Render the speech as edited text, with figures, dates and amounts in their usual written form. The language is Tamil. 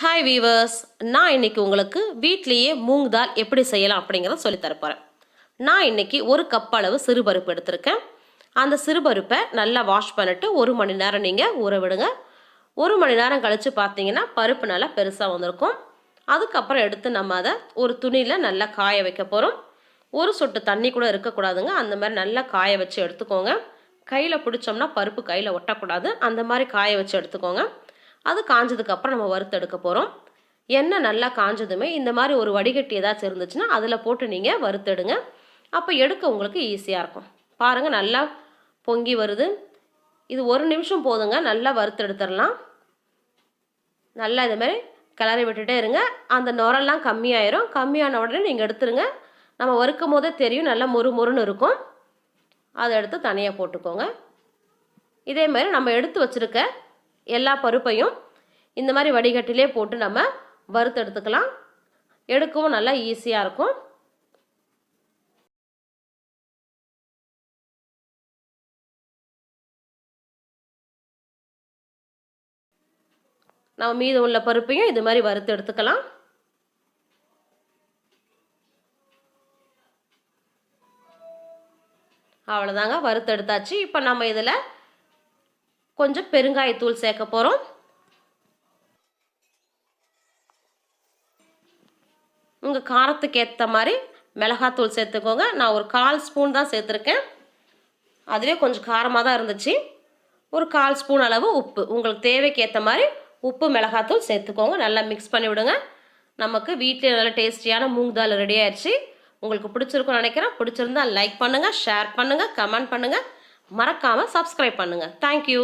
ஹாய் வீவர்ஸ், நான் இன்னைக்கு உங்களுக்கு வீட்லேயே மூங் தால் எப்படி செய்யலாம் அப்படிங்கிறத சொல்லித் தரப்போகிறேன். நான் இன்னைக்கு 1 கப் அளவு சிறுபருப்பு எடுத்திருக்கேன். அந்த சிறுபருப்பை நல்லா வாஷ் பண்ணிட்டு 1 மணி நேரம் நீங்கள் ஊற விடுங்க. 1 மணி நேரம் கழித்து பார்த்தீங்கன்னா பருப்பு நல்லா பெருசாக வந்திருக்கும். அதுக்கப்புறம் எடுத்து நம்ம அதை ஒரு துணியில் நல்லா காய வைக்க போகிறோம். ஒரு சொட்டு தண்ணி கூட இருக்கக்கூடாதுங்க. அந்த மாதிரி நல்லா காய வச்சு எடுத்துக்கோங்க. கையில் பிடிச்சோம்னா பருப்பு கையில் ஒட்டக்கூடாது. அந்த மாதிரி காய வச்சு எடுத்துக்கோங்க. அது காஞ்சதுக்கப்புறம் நம்ம வறுத்து எடுக்க போகிறோம். எண்ணெய் நல்லா காஞ்சதுமே இந்த மாதிரி ஒரு வடிகட்டி ஏதாச்சும் இருந்துச்சுன்னா அதில் போட்டு நீங்கள் வறுத்தெடுங்க. அப்போ எடுக்க உங்களுக்கு ஈஸியாக இருக்கும். பாருங்கள், நல்லா பொங்கி வருது. இது 1 நிமிஷம் போதுங்க. நல்லா வறுத்து எடுத்துடலாம். நல்லா இது மாதிரி கிளறி விட்டுட்டே இருங்க. அந்த நுரெல்லாம் கம்மியாயிரும். கம்மியான உடனே நீங்கள் எடுத்துருங்க. நம்ம வறுக்கும் போதே தெரியும், நல்லா மொறுன்னு இருக்கும். அதை எடுத்து தனியாக போட்டுக்கோங்க. இதே மாதிரி நம்ம எடுத்து வச்சுருக்க எல்லா பருப்பையும் இந்த மாதிரி வடிகட்டிலே போட்டு நம்ம வறுத்து எடுத்துக்கலாம். எடுக்கவும் நல்லா ஈஸியாக இருக்கும். நம்ம மீதம் உள்ள பருப்பையும் இது மாதிரி வறுத்து எடுத்துக்கலாம். அவ்வளோதாங்க, வறுத்து எடுத்தாச்சு. இப்போ நம்ம இதில் கொஞ்சம் பெருங்காயத்தூள் சேர்க்க போகிறோம். உங்கள் காரத்துக்கு ஏற்ற மாதிரி மிளகாத்தூள் சேர்த்துக்கோங்க. நான் ஒரு 1/4 ஸ்பூன் தான் சேர்த்துருக்கேன். அதுவே கொஞ்சம் காரமாக தான் இருந்துச்சு. ஒரு 1/4 ஸ்பூன் அளவு உப்பு, உங்களுக்கு தேவைக்கு ஏற்ற மாதிரி உப்பு மிளகாத்தூள் சேர்த்துக்கோங்க. நல்லா மிக்ஸ் பண்ணி விடுங்க. நமக்கு வீட்டில் நல்ல டேஸ்டியான மூங் தால் ரெடி ஆயிடுச்சு. உங்களுக்கு பிடிச்சிருக்குன்னு நினைக்கிறேன். பிடிச்சிருந்தா லைக் பண்ணுங்கள், ஷேர் பண்ணுங்கள், கமெண்ட் பண்ணுங்கள். மறக்காமல் சப்ஸ்கிரைப் பண்ணுங்கள். தேங்க்யூ.